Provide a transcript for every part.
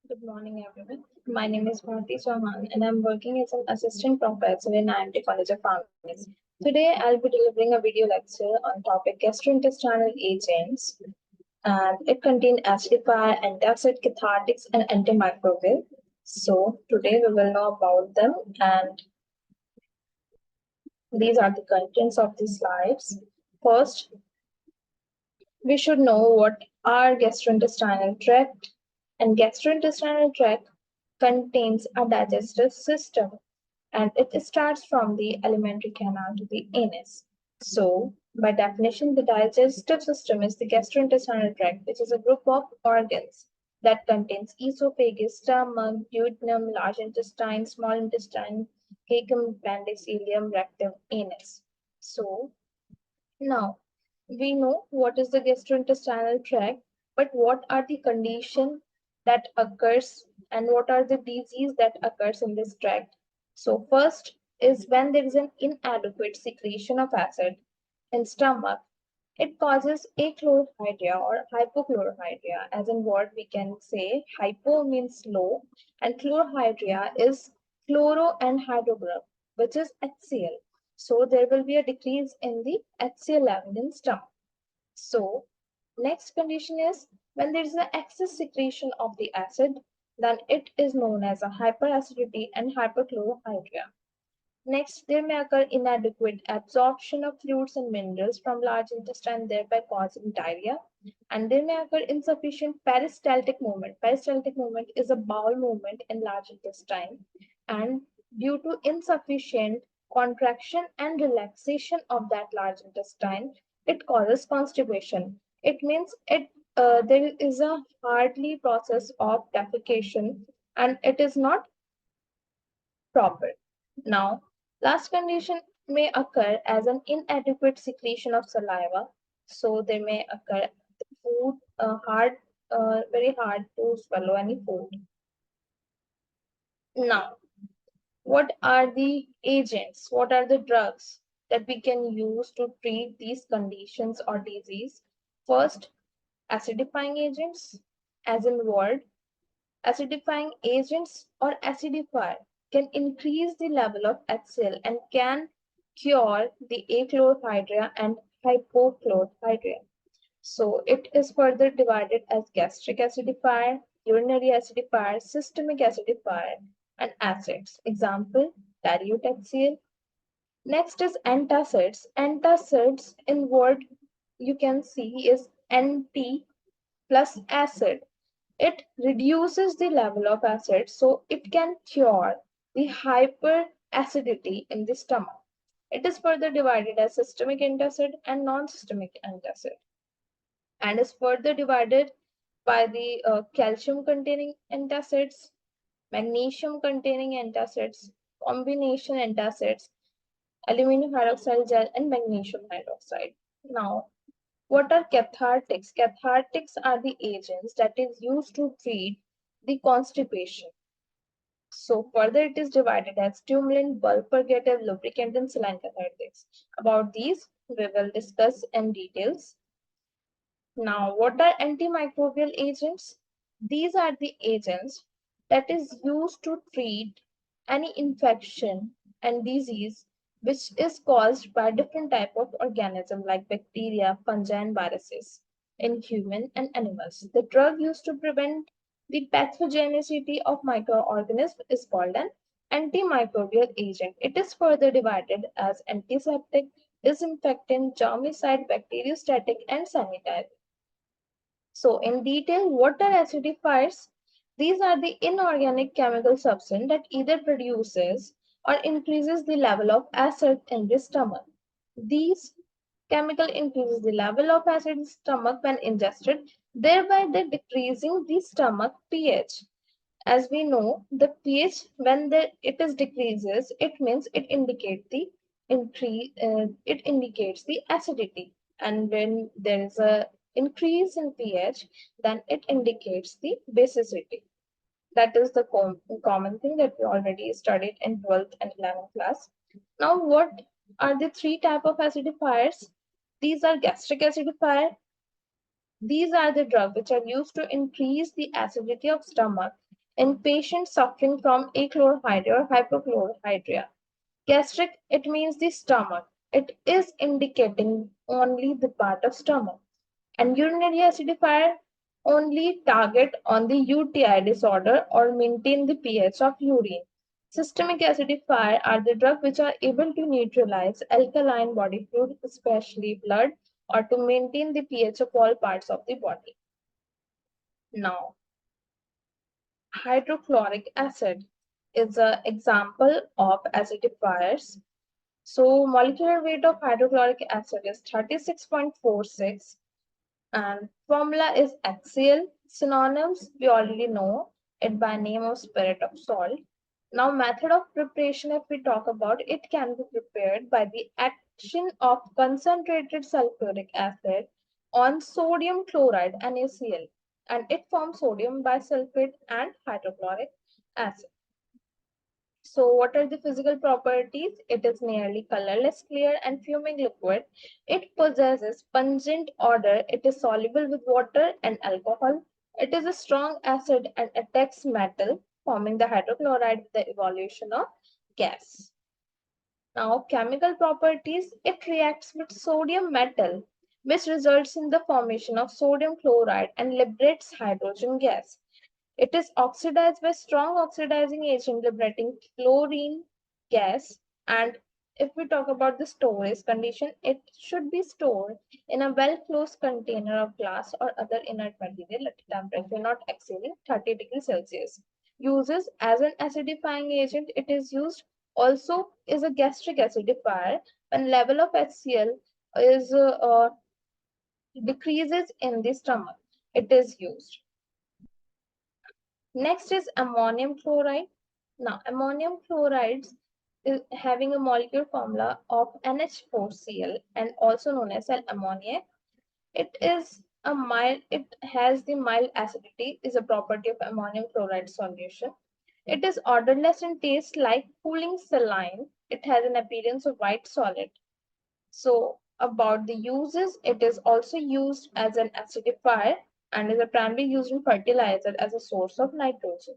Good morning, everyone. My name is Bharti Chauhan, and I'm working as an assistant professor in IIMT College of Pharmacy. Today, I'll be delivering a video lecture on topic gastrointestinal agents, and it contains acidifier, antacid, cathartics, and antimicrobial. So, today we will know about them, and these are the contents of the slides. First, we should know what are gastrointestinal tract, and gastrointestinal tract contains a digestive system and it starts from the alimentary canal to the anus. So, by definition, the digestive system is the gastrointestinal tract, which is a group of organs that contains esophagus, stomach, duodenum, large intestine, small intestine, cecum, appendix, ileum, rectum, anus. So, now we know what is the gastrointestinal tract, but what are the conditions that occurs and what are the disease that occurs in this tract? So first is when there is an inadequate secretion of acid in stomach, it causes achlorhydria or hypochlorhydria. As in what we can say, hypo means low and chlorhydria is chloro and hydrogroup, which is HCl. So there will be a decrease in the HCl level in stomach. So next condition is when there is an excess secretion of the acid, then it is known as a hyperacidity and hyperchlorhydria. Next, there may occur inadequate absorption of fluids and minerals from large intestine, thereby causing diarrhea. And there may occur insufficient peristaltic movement. Peristaltic movement is a bowel movement in large intestine. And due to insufficient contraction and relaxation of that large intestine, it causes constipation. It means there is a hardly process of defecation and it is not proper. Now, last condition may occur as an inadequate secretion of saliva. So they may occur food very hard to swallow any food. Now, what are the agents? What are the drugs that we can use to treat these conditions or disease? First, acidifying agents, as in word, acidifying agents or acidifier can increase the level of HCl and can cure the achlorhydria and hypochlorhydria. So it is further divided as gastric acidifier, urinary acidifier, systemic acidifier, and acids. Example, dilute HCl. Next is antacids. Antacids in word you can see is anti plus acid. It reduces the level of acid, so it can cure the hyperacidity in the stomach. It is further divided as systemic antacid and non-systemic antacid, and is further divided by the calcium-containing antacids, magnesium-containing antacids, combination antacids, aluminum hydroxide gel, and magnesium hydroxide. Now, what are cathartics? Cathartics are the agents that is used to treat the constipation. So further it is divided as stimulant, bulk purgative, lubricant, and saline cathartics. About these, we will discuss in details. Now, what are antimicrobial agents? These are the agents that is used to treat any infection and disease which is caused by different type of organism like bacteria, fungi, and viruses in human and animals. The drug used to prevent the pathogenicity of microorganisms is called an antimicrobial agent. It is further divided as antiseptic, disinfectant, germicide, bacteriostatic, and sanitary. So in detail, what are acidifiers? These are the inorganic chemical substance that either produces or increases the level of acid in the stomach. These chemical increases the level of acid in the stomach when ingested, thereby they decreasing the stomach pH. As we know, the pH when it is decreases, it means it indicates the it indicates the acidity, and when there is a increase in pH, then it indicates the basicity. That is the common thing that we already studied in 12th and 11th class. Now, what are the three type of acidifiers? These are gastric acidifier. These are the drugs which are used to increase the acidity of stomach in patients suffering from achlorhydria or hypochlorhydria. Gastric, it means the stomach. It is indicating only the part of stomach. And urinary acidifier only target on the UTI disorder or maintain the pH of urine. Systemic acidifier are the drugs which are able to neutralize alkaline body fluid, especially blood, or to maintain the pH of all parts of the body. Now, hydrochloric acid is an example of acidifiers. So, molecular weight of hydrochloric acid is 36.46 and formula is HCl. Synonyms, we already know it by name of spirit of salt. Now, method of preparation, if we talk about, it can be prepared by the action of concentrated sulfuric acid on sodium chloride NaCl, and it forms sodium bisulfate and hydrochloric acid. So what are the physical properties? It is nearly colorless, clear and fuming liquid. It possesses pungent odor. It is soluble with water and alcohol. It is a strong acid and attacks metal, forming the hydrochloride with the evolution of gas. Now, chemical properties, it reacts with sodium metal, which results in the formation of sodium chloride and liberates hydrogen gas. It is oxidized by strong oxidizing agent liberating chlorine gas. And if we talk about the storage condition, it should be stored in a well-closed container of glass or other inert material at a temperature not exceeding 30 degrees Celsius. Uses as an acidifying agent, it is used also is a gastric acidifier when level of HCl is decreases in the stomach. It is used. Next is ammonium chloride. Now, ammonium chlorides is having a molecular formula of NH4Cl and also known as an ammonia. It is a mild, it has the mild acidity, is a property of ammonium chloride solution. It is odorless and tastes like cooling saline. It has an appearance of white solid. So, about the uses, it is also used as an acidifier and is a primarily used in fertilizer as a source of nitrogen.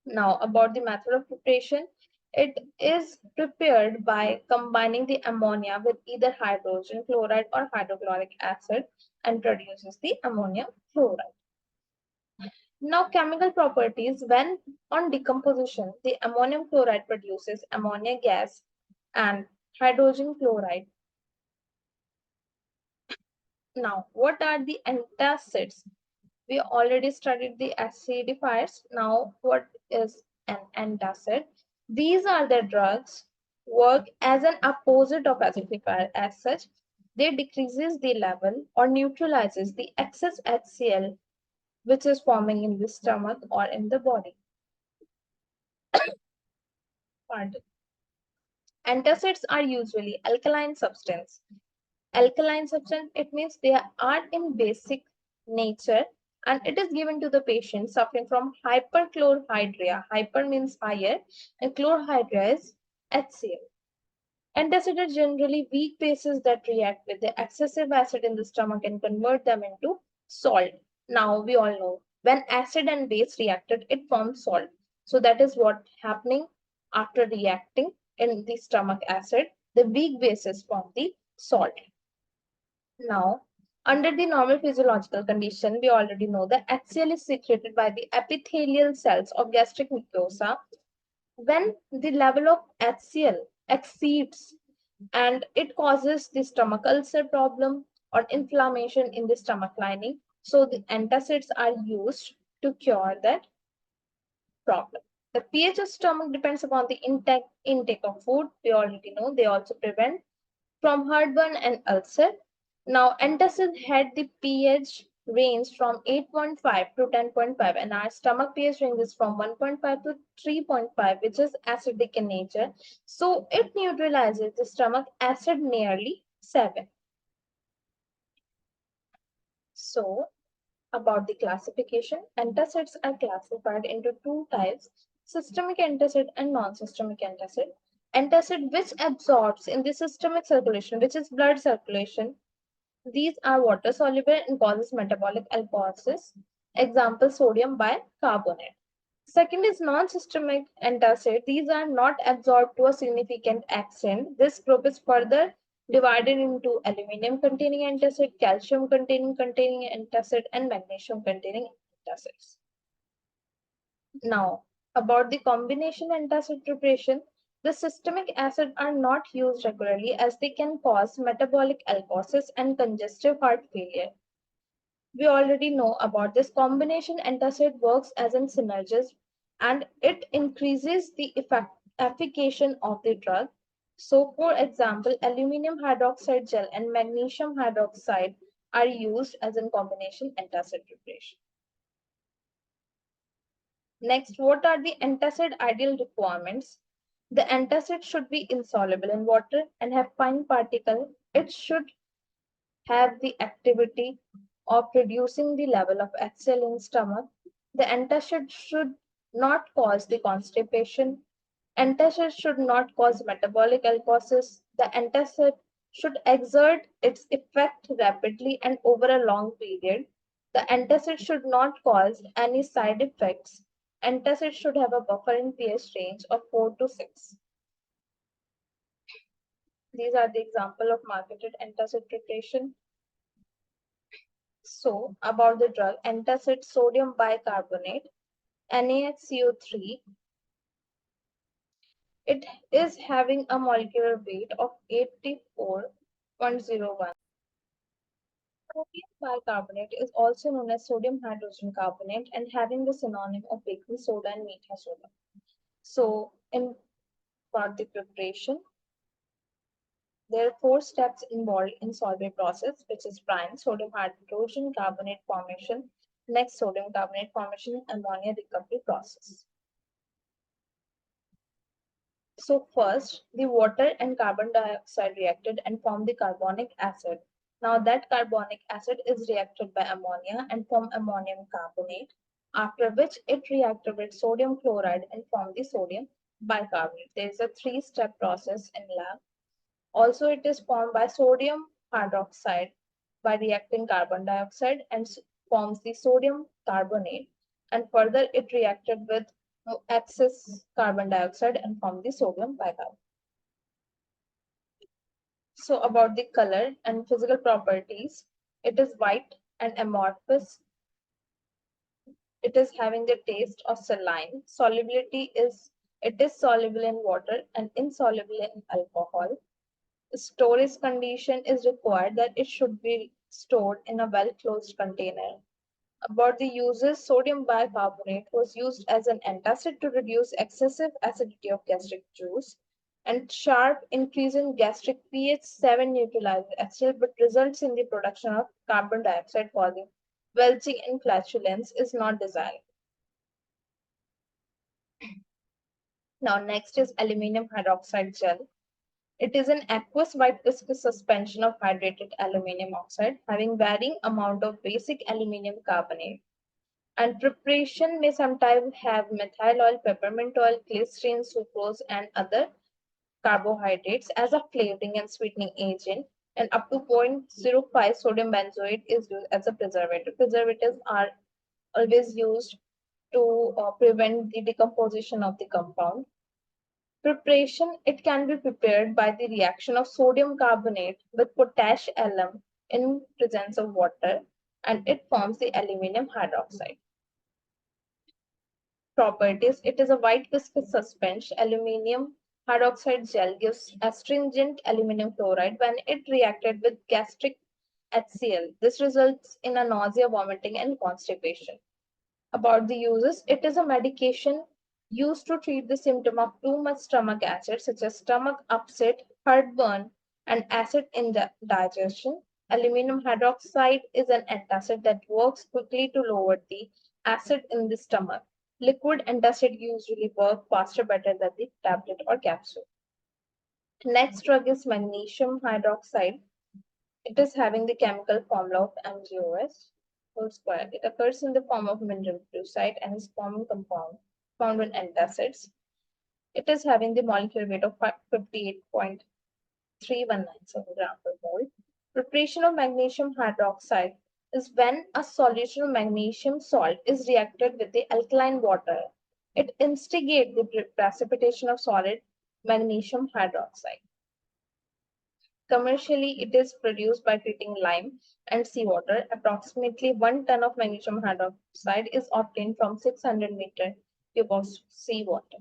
Now, about the method of preparation, it is prepared by combining the ammonia with either hydrogen chloride or hydrochloric acid and produces the ammonium chloride. Now, chemical properties, when on decomposition, the ammonium chloride produces ammonia gas and hydrogen chloride. Now, what are the antacids? We already studied the acidifiers. Now, what is an antacid? These are the drugs work as an opposite of acidifier. As such, they decreases the level or neutralizes the excess HCl which is forming in the stomach or in the body. Pardon. Antacids are usually alkaline substance. Alkaline substance, it means they are in basic nature and it is given to the patient suffering from hyperchlorhydria. Hyper means higher and chlorhydria is HCl. Antacids are generally weak bases that react with the excessive acid in the stomach and convert them into salt. Now we all know when acid and base reacted, it forms salt. So that is what happening after reacting in the stomach acid. The weak bases form the salt. Now, under the normal physiological condition, we already know that HCl is secreted by the epithelial cells of gastric mucosa. When the level of HCl exceeds and it causes the stomach ulcer problem or inflammation in the stomach lining, so the antacids are used to cure that problem. The pH of stomach depends upon the intake of food. We already know they also prevent from heartburn and ulcer. Now, antacid had the pH range from 8.5 to 10.5 and our stomach pH range is from 1.5 to 3.5, which is acidic in nature. So, it neutralizes the stomach acid nearly 7. So, about the classification, antacids are classified into two types, systemic antacid and non-systemic antacid. Antacid which absorbs in the systemic circulation, which is blood circulation. These are water soluble and causes metabolic alkalosis. Example, sodium bicarbonate. Second is non-systemic antacid. These are not absorbed to a significant extent. This group is further divided into aluminum containing antacid, calcium containing antacid, and magnesium containing antacids. Now, about the combination antacid preparation, the systemic acids are not used regularly as they can cause metabolic alkalosis and congestive heart failure. We already know about this combination. Antacid works as a synergist and it increases the efficacy of the drug. So, for example, aluminum hydroxide gel and magnesium hydroxide are used as a combination antacid preparation. Next, what are the antacid ideal requirements? The antacid should be insoluble in water and have fine particles. It should have the activity of reducing the level of HCl in stomach. The antacid should not cause the constipation. Antacid should not cause metabolic alkalosis. The antacid should exert its effect rapidly and over a long period. The antacid should not cause any side effects. Antacid should have a buffer in pH range of 4 to 6. These are the example of marketed antacid preparation. So, about the drug, antacid sodium bicarbonate, NaHCO3, it is having a molecular weight of 84.01. Sodium bicarbonate is also known as sodium hydrogen carbonate and having the synonym of baking soda and meetha soda. So, in Bharti preparation, there are 4 steps involved in solvent process, which is prime sodium hydrogen carbonate formation, next sodium carbonate formation, ammonia recovery process. So first, the water and carbon dioxide reacted and formed the carbonic acid. Now that carbonic acid is reacted by ammonia and form ammonium carbonate, after which it reacted with sodium chloride and formed the sodium bicarbonate. There is a 3-step process in lab. Also, it is formed by sodium hydroxide by reacting carbon dioxide and forms the sodium carbonate. And further, it reacted with excess carbon dioxide and formed the sodium bicarbonate. So about the color and physical properties, it is white and amorphous. It is having the taste of saline. Solubility is, it is soluble in water and insoluble in alcohol. Storage condition is required that it should be stored in a well-closed container. About the uses, sodium bicarbonate was used as an antacid to reduce excessive acidity of gastric juice, and sharp increase in gastric pH 7 neutralizes HCl but results in the production of carbon dioxide causing belching and flatulence is not desired. Now next is aluminum hydroxide gel. It is an aqueous white viscous suspension of hydrated aluminum oxide having varying amount of basic aluminum carbonate. And preparation may sometimes have methyl oil, peppermint oil, glycerin, sucrose, and other carbohydrates as a flavoring and sweetening agent. And up to 0.05 sodium benzoate is used as a preservative. Preservatives are always used to prevent the decomposition of the compound. Preparation, it can be prepared by the reaction of sodium carbonate with potash alum in presence of water, and it forms the aluminum hydroxide. Properties, it is a white viscous suspension. Aluminum hydroxide gel gives astringent aluminum chloride when it reacted with gastric HCl. This results in a nausea, vomiting, and constipation. About the uses, it is a medication used to treat the symptom of too much stomach acid, such as stomach upset, heartburn, and acid indigestion. Aluminum hydroxide is an antacid that works quickly to lower the acid in the stomach. Liquid antacid usually work faster better than the tablet or capsule. Next drug is magnesium hydroxide. It is having the chemical formula of MgOs whole square. It occurs in the form of mineral fluoride and is common compound found in antacids. It is having the molecular weight of 58.3197 gram per mole. Preparation of magnesium hydroxide. is when a solution of magnesium salt is reacted with the alkaline water. It instigates the precipitation of solid magnesium hydroxide. Commercially, it is produced by treating lime and seawater. Approximately 1 ton of magnesium hydroxide is obtained from 600 meter cube of seawater.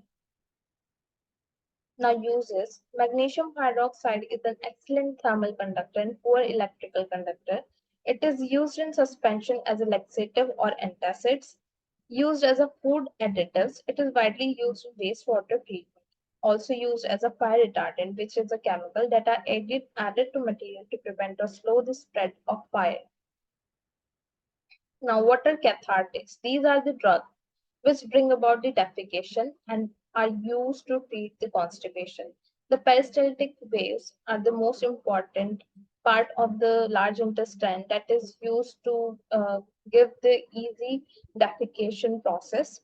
Now uses. Magnesium hydroxide is an excellent thermal conductor and poor electrical conductor. It is used in suspension as a laxative or antacids. Used as a food additive, it is widely used in wastewater treatment. Also used as a fire retardant, which is a chemical that are added to material to prevent or slow the spread of fire. Now, what are cathartics? These are the drugs which bring about the defecation and are used to treat the constipation. The peristaltic waves are the most important part of the large intestine that is used to give the easy defecation process.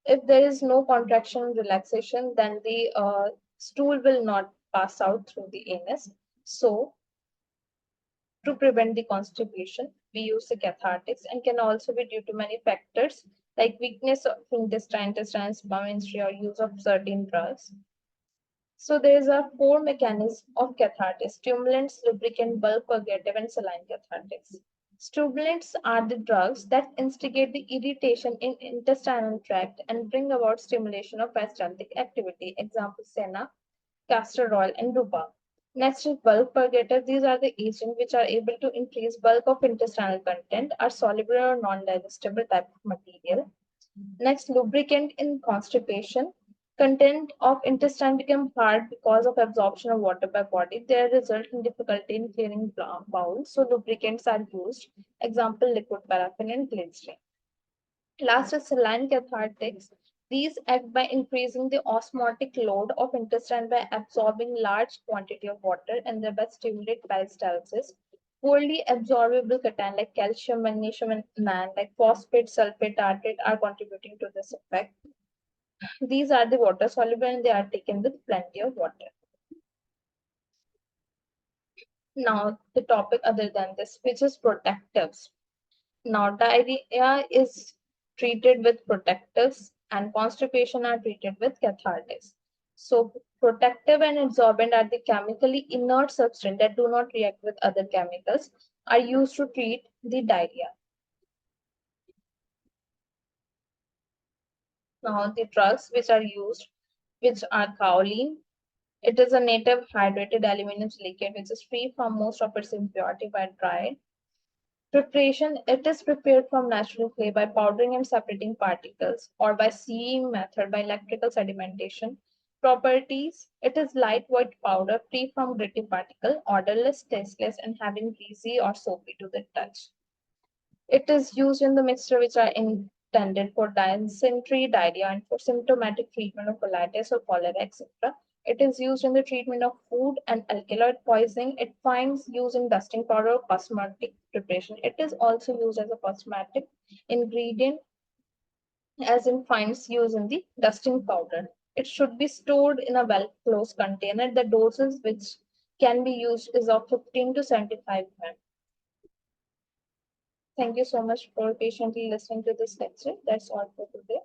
If there is no contraction and relaxation, then the stool will not pass out through the anus. So, to prevent the constipation, we use the cathartics and can also be due to many factors like weakness of intestine sperm or use of certain drugs. So there is a four mechanisms of cathartics: stimulants, lubricant, bulk purgative, and saline cathartics. Stimulants are the drugs that instigate the irritation in intestinal tract and bring about stimulation of peristaltic activity. Example: senna, castor oil, and rhubarb. Next is bulk purgative. These are the agents which are able to increase bulk of intestinal content, are soluble or non-digestible type of material. Next, lubricant in constipation. Content of intestine become hard because of absorption of water by body. They result in difficulty in clearing bowel. So lubricants are used. Example: liquid paraffin and glycerin. Last is saline cathartics. These act by increasing the osmotic load of intestine by absorbing large quantity of water and thereby stimulate peristalsis. Poorly absorbable cation like calcium, magnesium, and man like phosphate, sulfate, tartrate are contributing to this effect. These are the water soluble and they are taken with plenty of water. Now the topic other than this, which is protectives. Now, diarrhea is treated with protectives and constipation are treated with cathartics. So, protective and absorbent are the chemically inert substances that do not react with other chemicals, are used to treat the diarrhea. Now, the drugs which are used, which are kaolin. It is a native hydrated aluminum silicate which is free from most of its impurity by dried. Preparation: it is prepared from natural clay by powdering and separating particles or by sieing method by electrical sedimentation. Properties: it is light white powder, free from gritty particle, odorless, tasteless, and having greasy or soapy to the touch. It is used in the mixture which are intended for dysentery, diarrhea, and for symptomatic treatment of colitis or cholera, etc. It is used in the treatment of food and alkaloid poisoning. It finds use in dusting powder or cosmetic preparation. It is also used as a cosmetic ingredient, as in finds use in the dusting powder. It should be stored in a well-closed container. The doses which can be used is of 15 to 75 grams. Thank you so much for patiently listening to this lecture. That's all for today.